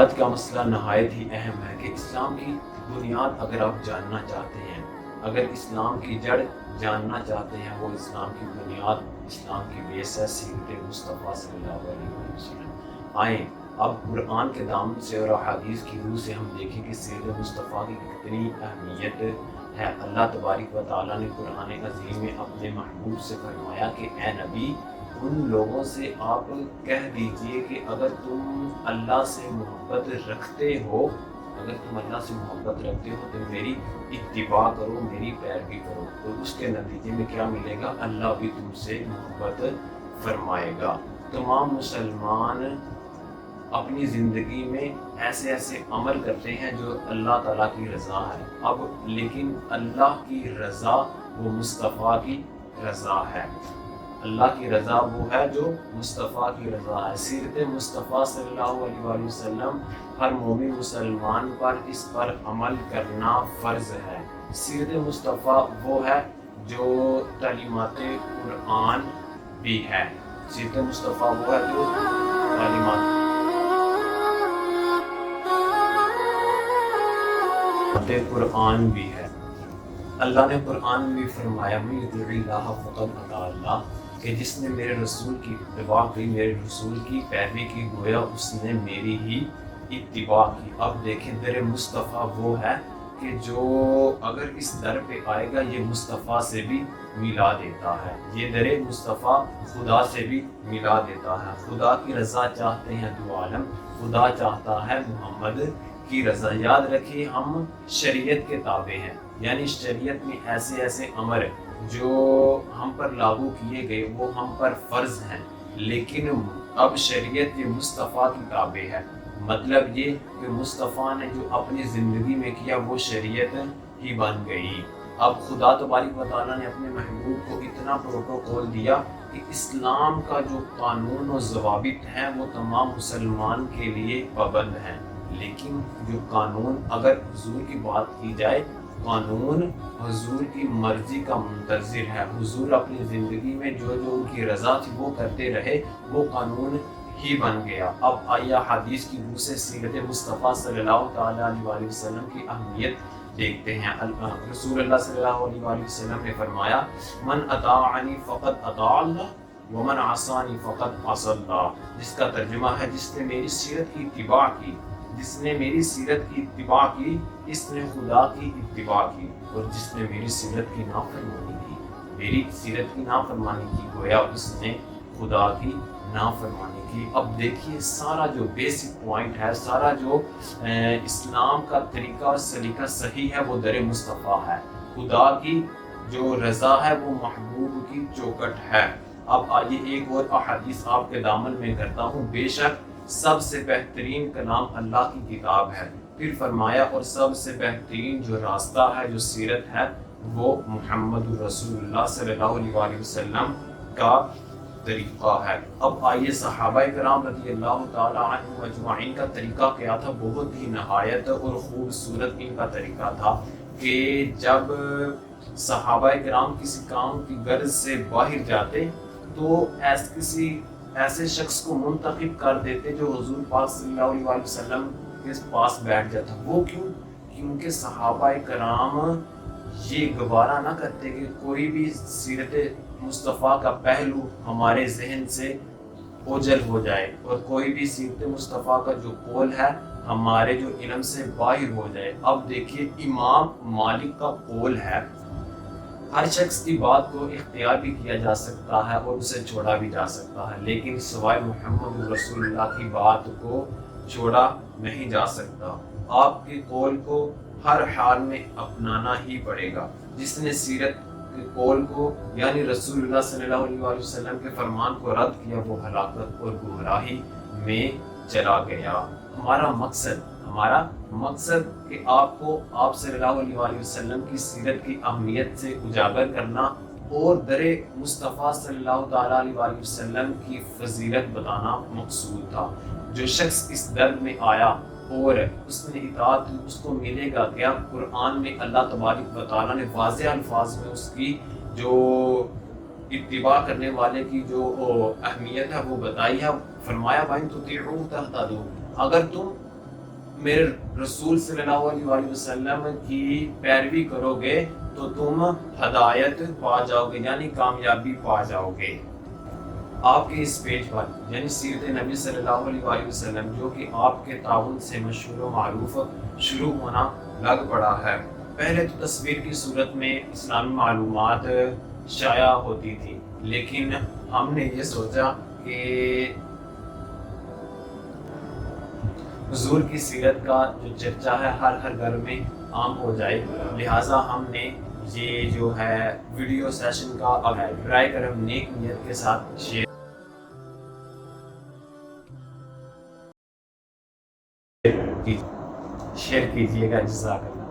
آج کا مسئلہ نہایت ہی اہم ہے کہ اسلام کی بنیاد اگر آپ جاننا چاہتے ہیں، اگر اسلام کی جڑ جاننا چاہتے ہیں، وہ اسلام کی بنیاد، اسلام کی بیس ہے سیرت مصطفیٰ صلی اللہ علیہ وسلم۔ آئیں اب قرآن کے دامن سے اور احادیث کی روح سے ہم دیکھیں کہ سیرت مصطفیٰ کی کتنی اہمیت ہے۔ اللہ تبارک و تعالیٰ نے قرآن عظیم میں اپنے محبوب سے فرمایا کہ اے نبی، ان لوگوں سے آپ کہہ دیجئے کہ اگر تم اللہ سے محبت رکھتے ہو، اگر تم اللہ سے محبت رکھتے ہو تو میری اتباع کرو، میری پیروی کرو، اور اس کے نتیجے میں کیا ملے گا؟ اللہ بھی تم سے محبت فرمائے گا۔ تمام مسلمان اپنی زندگی میں ایسے عمل کرتے ہیں جو اللہ تعالیٰ کی رضا ہے، اب لیکن اللہ کی رضا وہ مصطفیٰ کی رضا ہے۔ اللہ کی رضا وہ ہے جو مصطفیٰ کی رضا ہے۔ سیرت مصطفیٰ صلی اللہ علیہ وآلہ وسلم ہر مومن مسلمان پر اس پر عمل کرنا فرض ہے۔ سیرت مصطفیٰ وہ ہے جو تعلیمات قرآن بھی ہے۔ سیرت مصطفیٰ وہ ہے جو تعلیمات قرآن بھی ہے۔ اللہ نے قرآن میں فرمایا من یطیع اللہ فقد اطاع اللہ، کہ جس نے میرے رسول کی اتباع کی، میرے رسول کی پیروی کی، گویا اس نے میری ہی اتباع کی۔ اب دیکھیں در مصطفیٰ وہ ہے کہ جو اگر اس در پہ آئے گا یہ مصطفیٰ سے بھی ملا دیتا ہے، یہ در مصطفیٰ خدا سے بھی ملا دیتا ہے۔ خدا کی رضا چاہتے ہیں دو عالم، خدا چاہتا ہے محمد کی رضا۔ یاد رکھیے ہم شریعت کے تابع ہیں، یعنی شریعت میں ایسے امر جو ہم پر لاگو کیے گئے وہ ہم پر فرض ہیں، لیکن اب شریعت یہ مصطفیٰ کی تابع ہے۔ مطلب یہ کہ مصطفیٰ نے جو اپنی زندگی میں کیا وہ شریعت ہی بن گئی۔ اب خدا تبارک و تعالیٰ نے اپنے محبوب کو اتنا پروٹوکول دیا کہ اسلام کا جو قانون و ضوابط ہیں وہ تمام مسلمان کے لیے پابند ہیں، لیکن جو قانون اگر حضور کی بات کی جائے، قانون حضور کی مرضی کا منتظر ہے۔ حضور اپنی زندگی میں جو ان کی رضا تھی وہ کرتے رہے، وہ قانون ہی بن گیا۔ اب آئیے حدیث کی روح سے سیرت مصطفیٰ صلی اللہ تعالیٰ علیہ وآلہ وسلم کی اہمیت دیکھتے ہیں۔ رسول اللہ صلی اللہ علیہ وآلہ وسلم نے فرمایا من اطاعنی فقد اطاع اللہ ومن عصانی فقد عصى اللہ، جس کا ترجمہ ہے جس نے میری سیرت کی اتباع کی، جس نے میری سیرت کی اتباع کی، اس نے خدا کی اتباع کی، اور جس نے میری سیرت کی نافرمانی کی، میری سیرت کی نافرمانی کی، گویا اس نے خدا کی نافرمانی کی۔ اب دیکھیے سارا جو بیسک پوائنٹ ہے، سارا جو اسلام کا طریقہ اور سلیقہ صحیح ہے وہ در مصطفیٰ ہے۔ خدا کی جو رضا ہے وہ محبوب کی چوکٹ ہے۔ اب آئیے ایک اور احادیث آپ کے دامن میں کرتا ہوں۔ بے شک سب سے بہترین کلام اللہ کی کتاب ہے، پھر فرمایا اور سب سے بہترین جو راستہ ہے، جو سیرت ہے، وہ محمد رسول اللہ صلی اللہ علیہ وآلہ وسلم کا طریقہ ہے۔ اب آئیے صحابہ کرام رضی اللہ تعالیٰ عنہ اجمعین کا طریقہ کیا تھا؟ بہت ہی نہایت اور خوبصورت ان کا طریقہ تھا کہ جب صحابہ کرام کسی کام کی غرض سے باہر جاتے تو کسی ایسے شخص کو منتخب کر دیتے جو حضور پاک صلی اللہ علیہ وآلہ وسلم کے پاس بیٹھ جاتا۔ وہ کیوں؟ کیونکہ صحابہ کرام یہ گوارا نہ کرتے کہ کوئی بھی سیرت مصطفیٰ کا پہلو ہمارے ذہن سے اوجھل ہو جائے، اور کوئی بھی سیرت مصطفیٰ کا جو قول ہے ہمارے جو علم سے باہر ہو جائے۔ اب دیکھیے امام مالک کا قول ہے ہر شخص کی بات کو اختیار بھی کیا جا سکتا ہے اور اسے چھوڑا بھی جا سکتا ہے، لیکن سوائے محمد رسول اللہ کی بات کو چھوڑا نہیں جا سکتا۔ آپ کے قول کو ہر حال میں اپنانا ہی پڑے گا۔ جس نے سیرت کے قول کو یعنی رسول اللہ صلی اللہ علیہ وآلہ وسلم کے فرمان کو رد کیا وہ ہلاکت اور گمراہی میں چلا گیا۔ ہمارا مقصد کہ آپ کو آپ صلی اللہ علیہ وآلہ وسلم کی سیرت کی اہمیت سے اجاگر کرنا اور در مصطفیٰ صلی اللہ تعالیٰ علیہ وآلہ وسلم کی فضیلت بتانا مقصود تھا۔ جو شخص اس در میں آیا اور اس نے اطاعت کی اس کو ملے گا کیا؟ قرآن میں اللہ تبارک و تعالیٰ نے واضح الفاظ میں اس کی جو اتباع کرنے والے کی جو اہمیت ہے وہ بتائی ہے۔ فرمایا وَإِن تُطِيعُوهُ تَهْتَدُوا، اگر تم میرے رسول صلی اللہ علیہ وآلہ وسلم کی پیروی کرو گے تو تم ہدایت پا جاؤ گے، یعنی کامیابی پا جاؤ گے۔ آپ کے اس پیج پر یعنی سیرت نبی صلی اللہ علیہ وآلہ وسلم جو کہ آپ کے تعاون سے مشہور و معروف شروع ہونا لگ پڑا ہے۔ پہلے تو تصویر کی صورت میں اسلامی معلومات شائع ہوتی تھی، لیکن ہم نے یہ سوچا کہ حضور کی سیرت کا جو چرچا ہے ہر ہر گھر میں عام ہو جائے، لہٰذا ہم نے یہ جو ہے ویڈیو سیشن کا برائے کرم نیک نیت کے ساتھ شیئر کیجیے گا۔ جزاک اللہ۔